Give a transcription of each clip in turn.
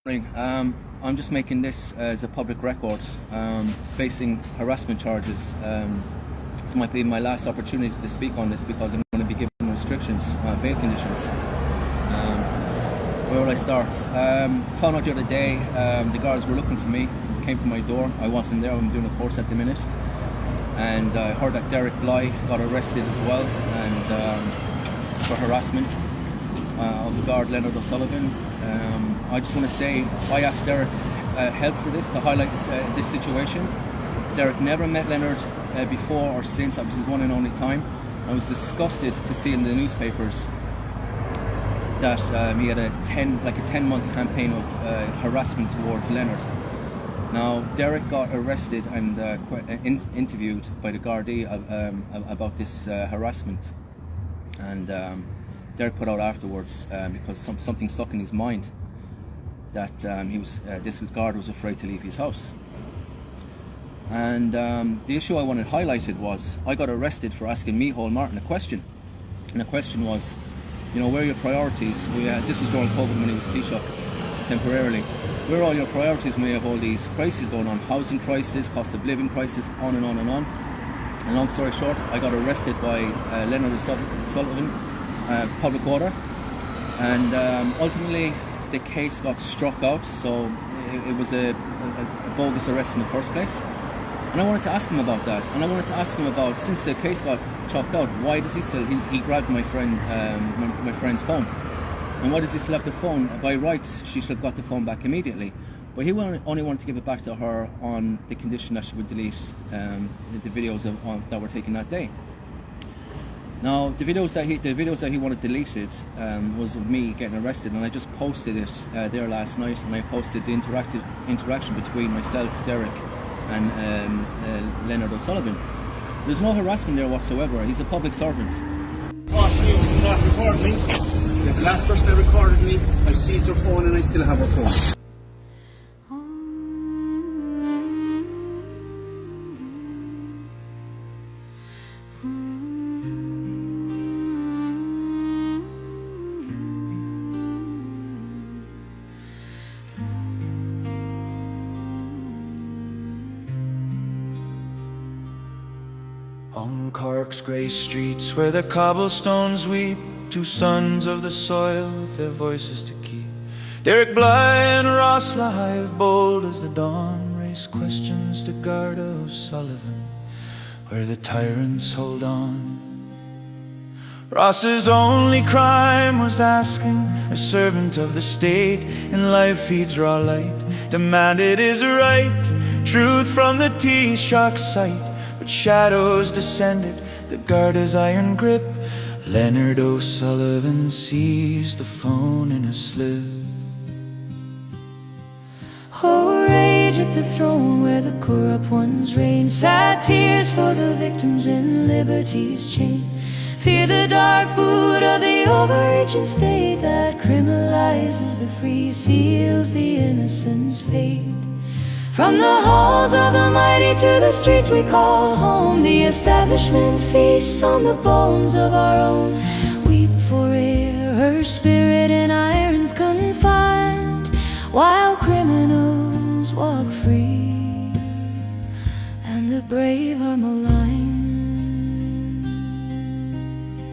I'm just making this as a public record, facing harassment charges. This might be my last opportunity to speak on this because I'm going to be given restrictions, bail conditions. Where will I start? Found out the other day the guards were looking for me, came to my door. I wasn't there, I'm doing a course at the minute. And I heard that Blighe got arrested as well, and for harassment of the guard Leonard O'Sullivan. I just want to say I asked Derek's help for this, to highlight this situation. Derek never met Leonard before or since. That was his one and only time. I was disgusted to see in the newspapers that he had a 10-month campaign of harassment towards Leonard. Now Derek got arrested and interviewed by the Garda about this harassment, and Derek put out afterwards because something stuck in his mind that this guard was afraid to leave his house. And the issue I wanted highlighted was I got arrested for asking Michael Martin a question, and the question was, you know, where are your priorities? This was during COVID when he was Taoiseach temporarily. Where are all your priorities when you have all these crises going on? Housing crisis, cost of living crisis, on and on and on. And long story short, I got arrested by Leonard O'Sullivan, public order, and ultimately the case got struck out, so it was a bogus arrest in the first place. And I wanted to ask him about that, and I wanted to ask him about, since the case got chopped out, why does he grabbed my friend's phone, and why does he still have the phone? By rights she should have got the phone back immediately, but he only wanted to give it back to her on the condition that she would delete the videos that were taken that day. Now the videos that he wanted deleted was of me getting arrested, and I just posted it there last night, and I posted the interaction between myself, Derek, and Leonard O'Sullivan. There's no harassment there whatsoever. He's a public servant. You not record me. There's the last person that recorded me. I seized her phone and I still have her phone. On Cork's grey streets where the cobblestones weep, two sons of the soil with their voices to keep. Derek Blighe and Lahive, bold as the dawn, race questions to Garda Síochána, where the tyrants hold on. Ross's only crime was asking, a servant of the state in life feeds raw light, demanded his right, truth from the Taoiseach's sight. But shadows descended, the Garda's iron grip. Leonard O'Sullivan seized the phone in a slip. Oh, rage at the throne where the corrupt ones reign, sad tears for the victims in liberty's chain. Fear the dark boot of the overreaching state that criminalizes the free, seals the innocent's fate. From the halls of the mighty to the streets we call home, the establishment feasts on the bones of our own. Weep for Éire, her spirit in irons confined, while criminals walk free and the brave are maligned.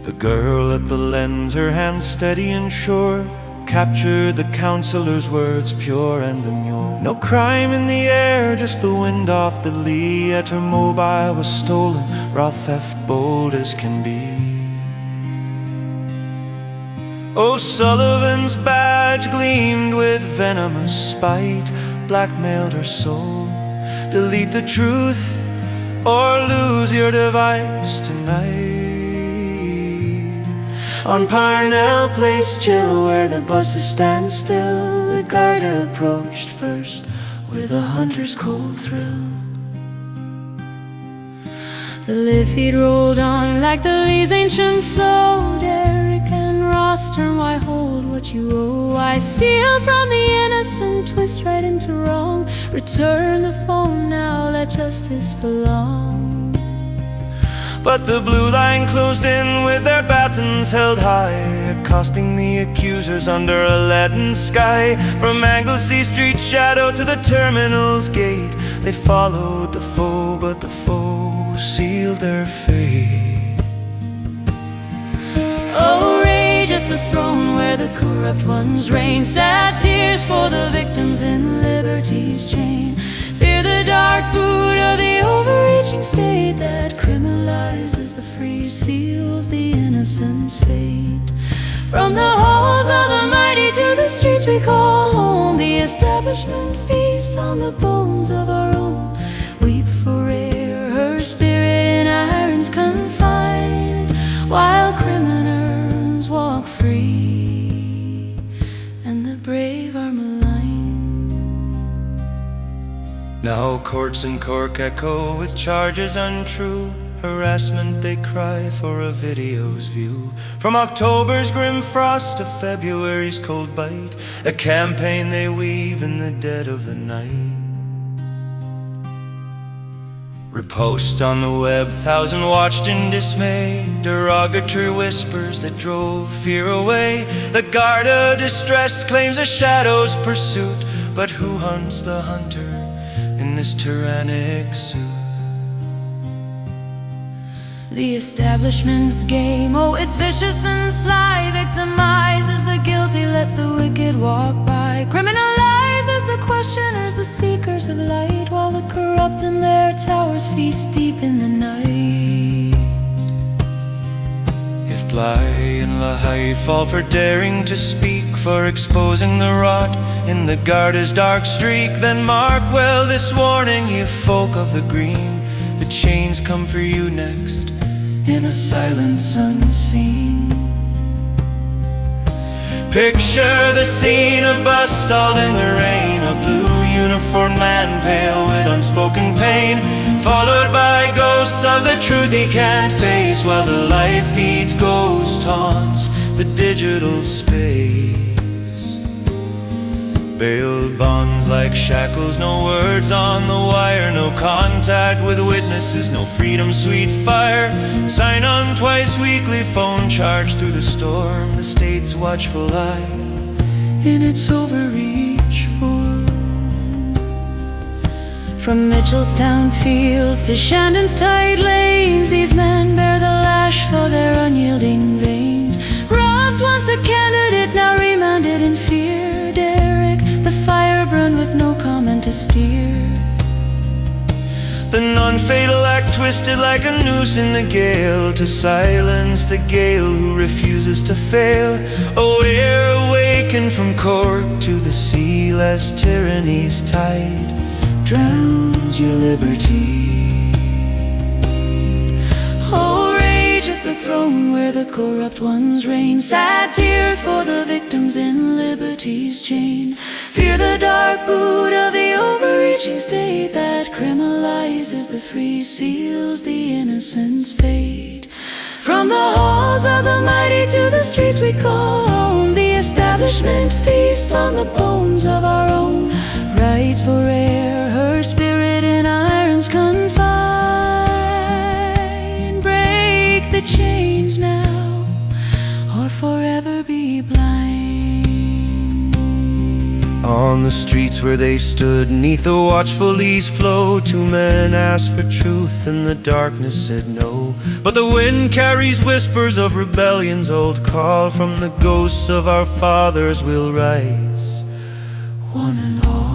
The girl at the lens, her hands steady and sure, captured the counsellor's words pure and demure. No crime in the air, just the wind off the lee. Yet her mobile was stolen, raw theft bold as can be. O'Sullivan's badge gleamed with venomous spite, blackmailed her soul. Delete the truth or lose your device tonight. On Parnell Place chill, where the buses stand still, the Garda approached first with a hunter's cold thrill. The Liffey rolled on like the Lee's ancient flow. Derek and Ross turn, why hold what you owe? I steal from the innocent, twist right into wrong. Return the phone now, let justice belong. But the blue line closed in with their batons held high, accosting the accusers under a leaden sky. From Anglesey Street shadow to the terminal's gate, they followed the foe, but the foe sealed their fate. Oh, rage at the throne where the corrupt ones reign. Sad tears for the victims in liberty's chain. Fear the dark boot of the overreaching state that criminalizes the free, seals the innocent's fate. From the halls of the mighty to the streets we call home, the establishment feasts on the bones of our own. Weep for Éire, her spirit in irons confined, while criminals walk free and the brave are maligned. Now courts in Cork echo with charges untrue. Harassment they cry for a video's view. From October's grim frost to February's cold bite, a campaign they weave in the dead of the night. Repost on the web, thousand watched in dismay, derogatory whispers that drove fear away. The Garda distressed claims a shadow's pursuit, but who hunts the hunter in this tyrannic suit? The establishment's game, oh, it's vicious and sly, victimizes the guilty, lets the wicked walk by, criminalizes the questioners, the seekers of light, while the corrupt in their towers feast deep in the night. If Blighe and Lahive fall for daring to speak, for exposing the rot in the Garda's dark streak, then mark well this warning, you folk of the green, the chains come for you next, in a silence unseen. Picture the scene, a bus stalled in the rain, a blue uniformed man pale with unspoken pain, followed by ghosts of the truth he can't face, while the life feeds ghost haunts the digital space. Bailed bonds like shackles, no words on the wire, no contact with witnesses, no freedom, sweet fire. Sign on twice weekly, phone charge through the storm, the state's watchful eye in its overreach for. From Mitchelstown's fields to Shandon's tight lanes, these men bear the lash for their unyielding veins. Ross, once a candidate, now remanded in fear. The firebrand with no comment to steer. The non-fatal act twisted like a noose in the gale, to silence the gale who refuses to fail. Oh, Éire, awaken from Cork to the sea, lest tyranny's tide drowns your liberty. Oh, rage at the throne where the corrupt ones reign. Sad tears for the victims in liberty's chain. Fear the dark boot of the overreaching state that criminalizes the free, seals the innocent's fate. From the halls of the mighty to the streets we call home, the establishment feasts on the bones of our own. Rights for Éire, her spirit in irons confined. Break the chains now, or forever be blind. On the streets where they stood, neath the watchful ease flow, two men asked for truth and the darkness said no. But the wind carries whispers of rebellion's old call, from the ghosts of our fathers we'll rise, one and all.